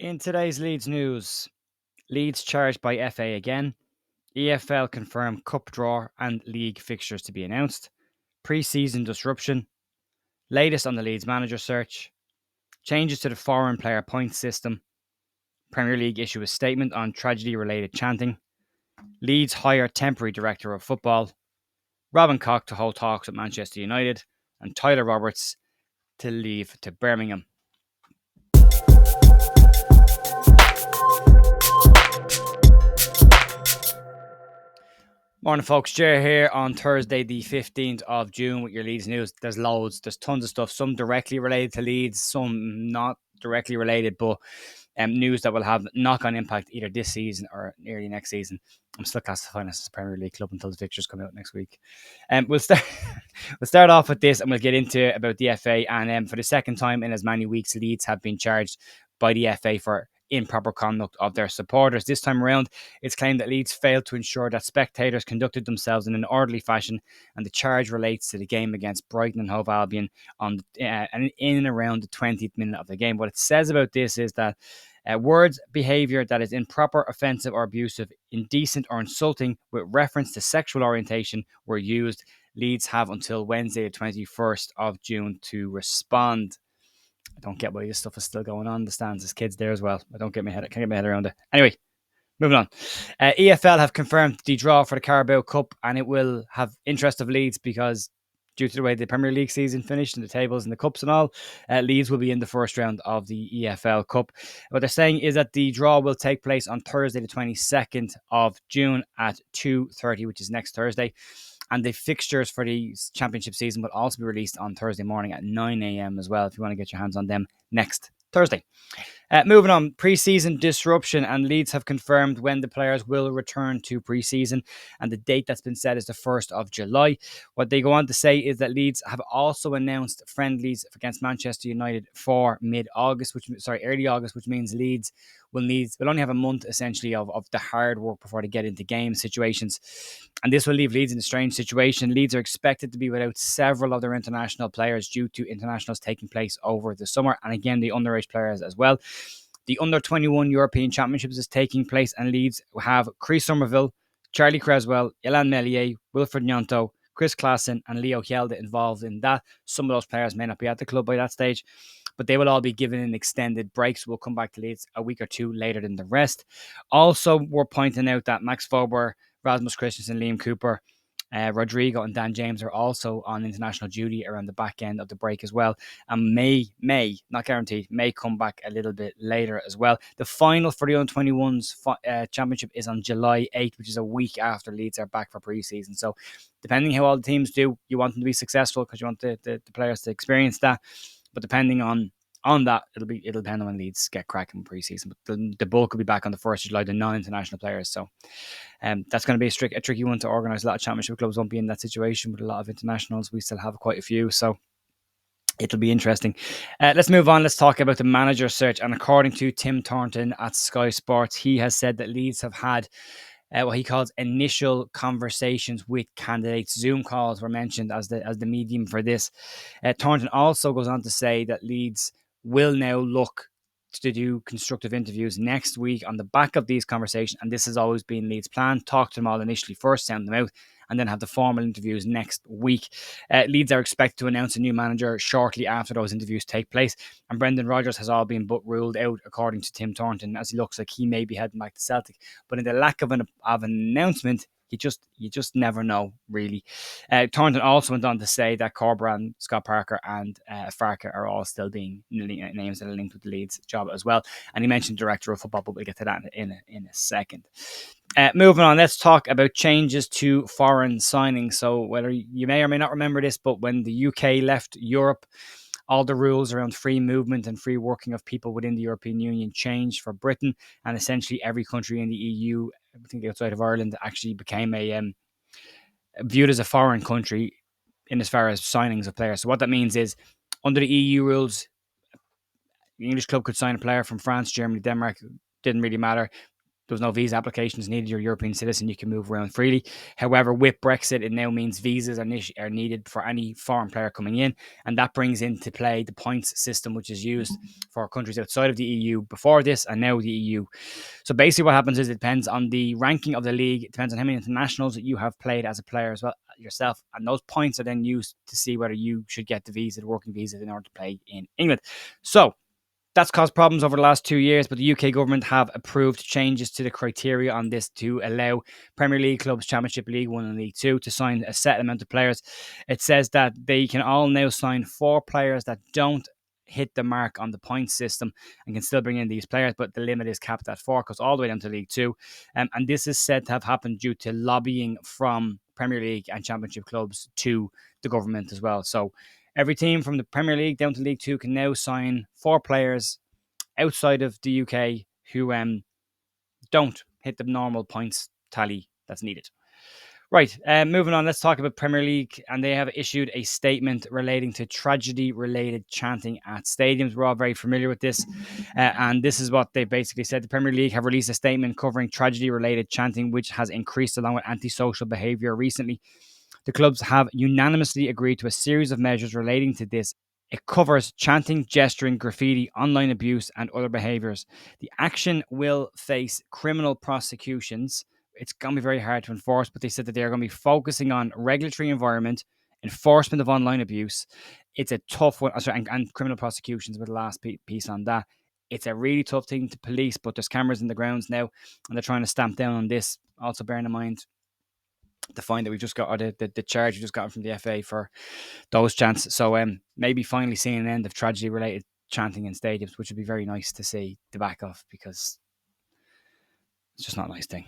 In today's Leeds news, Leeds charged by FA again. EFL confirm cup draw and league fixtures to be announced. Preseason disruption. Latest on the Leeds manager search. Changes to the foreign player points system. Premier League issue a statement on tragedy related chanting. Leeds hire temporary director of football. Robin Koch to hold talks with Manchester United. And Tyler Roberts to leave to Birmingham. Morning, folks. Jer here on Thursday, the 15th of June with your Leeds news. There's loads. There's tons of stuff. Some directly related to Leeds, some not directly related, but news that will have knock-on impact either this season or early next season. I'm still classifying this as a Premier League club until the fixtures come out next week. We'll start off with this and we'll get into about the FA. And for the second time in as many weeks, Leeds have been charged by the FA for improper conduct of their supporters. This time around, it's claimed that Leeds failed to ensure that spectators conducted themselves in an orderly fashion, and the charge relates to the game against Brighton and Hove Albion in and around the 20th minute of the game. What it says about this is that words, behaviour that is improper, offensive or abusive, indecent or insulting with reference to sexual orientation were used. Leeds have until Wednesday the 21st of June to respond. I don't get why this stuff is still going on in the stands. There's kids there as well. I can't get my head around it. Anyway, moving on. EFL have confirmed the draw for the Carabao Cup, and it will have interest of Leeds because due to the way the Premier League season finished and the tables and the cups and all, Leeds will be in the first round of the EFL Cup. What they're saying is that the draw will take place on Thursday, the 22nd of June at 2:30, which is next Thursday. And the fixtures for the championship season will also be released on Thursday morning at 9 a.m. as well, if you want to get your hands on them next Thursday. Moving on, preseason disruption, and Leeds have confirmed when the players will return to preseason, and the date that's been set is the 1st of July. What they go on to say is that Leeds have also announced friendlies against Manchester United for early August, which means Leeds will only have a month essentially of the hard work before they get into game situations. And this will leave Leeds in a strange situation. Leeds are expected to be without several of their international players due to internationals taking place over the summer, and again the underage players as well. The Under-21 European Championships is taking place, and Leeds have Chris Somerville, Charlie Creswell, Ilan Meslier, Wilfred Gnonto, Chris Klassen and Leo Hjelde involved in that. Some of those players may not be at the club by that stage, but they will all be given an extended break, so we'll come back to Leeds a week or two later than the rest. Also, we're pointing out that Max Fober, Rasmus Christensen, Liam Cooper, Rodrigo and Dan James are also on international duty around the back end of the break as well, and may, not guaranteed, may come back a little bit later as well. The final for the Under-21s championship is on July 8th, which is a week after Leeds are back for pre-season. So depending how all the teams do, you want them to be successful because you want the players to experience that. But depending on that, it'll depend on when Leeds get cracking pre-season. But the bulk will be back on the 1st of July, the non-international players. So that's going to be a tricky one to organise. A lot of championship clubs won't be in that situation with a lot of internationals. We still have quite a few, so it'll be interesting. Let's move on. Let's talk about the manager search. And according to Tim Thornton at Sky Sports, he has said that Leeds have had what he calls initial conversations with candidates. Zoom calls were mentioned as the medium for this. Thornton also goes on to say that Leeds will now look to do constructive interviews next week on the back of these conversations, and this has always been Leeds' plan. Talk to them all initially first, send them out, and then have the formal interviews next week. Leeds are expected to announce a new manager shortly after those interviews take place, and Brendan Rodgers has all been but ruled out, according to Tim Thornton, as he looks like he may be heading back to Celtic. But in the lack of an announcement, you just never know, really. Thornton also went on to say that Corberan, Scott Parker and Farker are all still being names that are linked with the Leeds job as well. And he mentioned director of football, but we'll get to that in a second. Moving on, let's talk about changes to foreign signings. So whether you may or may not remember this, but when the UK left Europe, all the rules around free movement and free working of people within the European Union changed for Britain, and essentially every country in the EU, I think outside of Ireland, actually became viewed as a foreign country in as far as signings of players. So what that means is, under the EU rules, the English club could sign a player from France, Germany, Denmark, didn't really matter. There's no visa applications needed. You're a European citizen. You can move around freely. However, with Brexit, it now means visas are needed for any foreign player coming in. And that brings into play the points system, which is used for countries outside of the EU before this and now the EU. So basically what happens is it depends on the ranking of the league. It depends on how many internationals that you have played as a player as well yourself. And those points are then used to see whether you should get the visa, the working visa, in order to play in England. So that's caused problems over the last 2 years, but the UK government have approved changes to the criteria on this to allow Premier League clubs, Championship, League One and League Two to sign a set amount of players. It says that they can all now sign 4 players that don't hit the mark on the point system and can still bring in these players, but the limit is capped at 4, goes all the way down to League Two. And this is said to have happened due to lobbying from Premier League and Championship clubs to the government as well. So every team from the Premier League down to League Two can now sign 4 players outside of the UK who don't hit the normal points tally that's needed. Right, moving on, let's talk about Premier League. And they have issued a statement relating to tragedy-related chanting at stadiums. We're all very familiar with this. And this is what they basically said. The Premier League have released a statement covering tragedy-related chanting, which has increased along with antisocial behaviour recently. The clubs have unanimously agreed to a series of measures relating to this. It covers chanting, gesturing, graffiti, online abuse, and other behaviours. The action will face criminal prosecutions. It's going to be very hard to enforce, but they said that they're going to be focusing on regulatory environment, enforcement of online abuse. It's a tough one, and criminal prosecutions with the last piece on that. It's a really tough thing to police, but there's cameras in the grounds now, and they're trying to stamp down on this. Also, bearing in mind the fine that we just got, or the charge we just got from the FA for those chants. So maybe finally seeing an end of tragedy related chanting in stadiums, which would be very nice to see the back of, because it's just not a nice thing.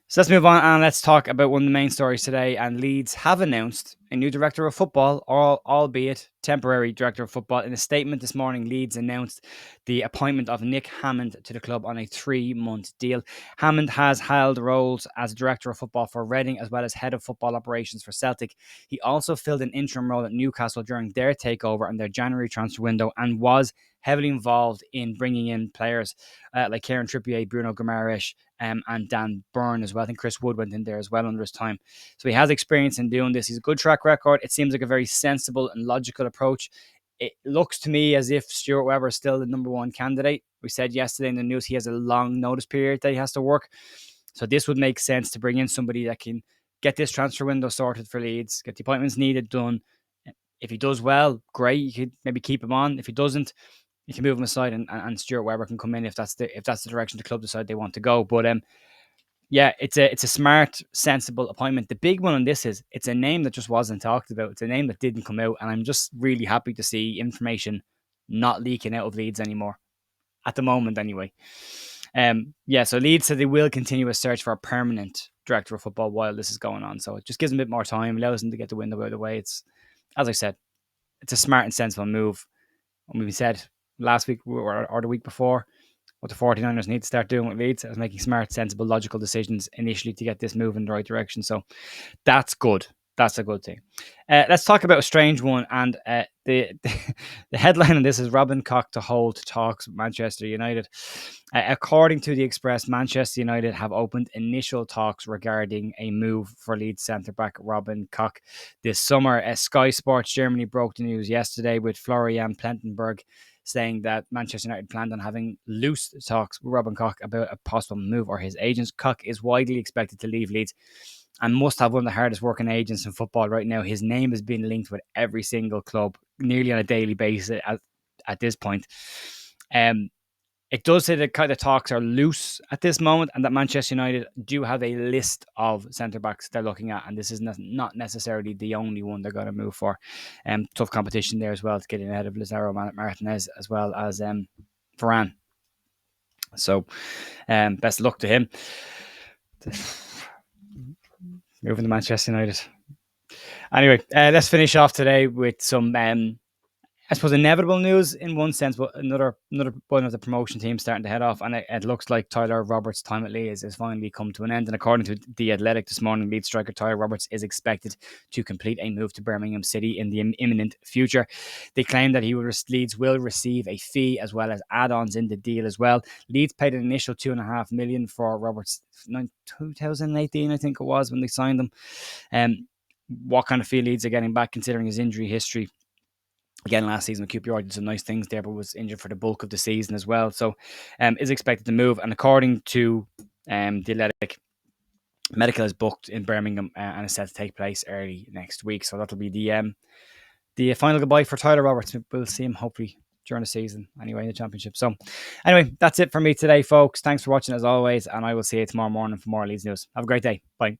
So let's move on and let's talk about one of the main stories today. And Leeds have announced a new director of football, or albeit temporary director of football. In a statement this morning, Leeds announced the appointment of Nick Hammond to the club on a 3-month deal. Hammond has held roles as director of football for Reading as well as head of football operations for Celtic. He also filled an interim role at Newcastle during their takeover and their January transfer window, and was heavily involved in bringing in players like Kieran Trippier, Bruno Guimaraes, and Dan Burn as well. I think Chris Wood went in there as well under his time. So he has experience in doing this. He's a good track record. It seems like a very sensible and logical approach. It looks to me as if Stuart Webber is still the number one candidate. We said yesterday in the news he has a long notice period that he has to work. So this would make sense to bring in somebody that can get this transfer window sorted for Leeds, get the appointments needed done. If he does well, great. You could maybe keep him on. If he doesn't, you can move him aside, and Stuart Webber can come in if that's the direction the club decide they want to go. But yeah, it's a smart, sensible appointment. The big one on this is it's a name that just wasn't talked about. It's a name that didn't come out, and I'm just really happy to see information not leaking out of Leeds anymore, at the moment anyway. So Leeds said they will continue a search for a permanent director of football while this is going on. So it just gives them a bit more time, allows them to get the window out of the way. It's, as I said, it's a smart and sensible move. And we said last week or the week before, what the 49ers need to start doing with Leeds is making smart, sensible, logical decisions initially to get this move in the right direction. So that's good. That's a good thing. Let's talk about a strange one. And the headline on this is Robin Koch to hold talks with Manchester United. According to the Express, Manchester United have opened initial talks regarding a move for Leeds centre-back Robin Koch this summer. Sky Sports Germany broke the news yesterday with Florian Plettenberg saying that Manchester United planned on having loose talks with Robin Koch about a possible move, or his agents. Koch is widely expected to leave Leeds and must have one of the hardest working agents in football right now. His name has been linked with every single club nearly on a daily basis at this point. It does say that kind of talks are loose at this moment, and that Manchester United do have a list of centre-backs they're looking at, and this is not necessarily the only one they're going to move for. Tough competition there as well to get in ahead of Lazaro Martinez as well as Varane. So best of luck to him. Moving to Manchester United. Anyway, let's finish off today with some I suppose inevitable news in one sense, but another one of the promotion teams starting to head off, and it looks like Tyler Roberts' time at Leeds is finally come to an end. And according to The Athletic this morning, Leeds striker Tyler Roberts is expected to complete a move to Birmingham City in the imminent future. They claim that Leeds will receive a fee as well as add-ons in the deal as well. Leeds paid an initial $2.5 million for Roberts 2018, I think it was, when they signed him. What kind of fee Leeds are getting back considering his injury history? Again, last season with QPR did some nice things there, but was injured for the bulk of the season as well. So is expected to move. And according to The Athletic, medical is booked in Birmingham and is set to take place early next week. So that'll be the final goodbye for Tyler Roberts. We'll see him hopefully during the season anyway in the championship. So anyway, that's it for me today, folks. Thanks for watching as always, and I will see you tomorrow morning for more Leeds news. Have a great day. Bye.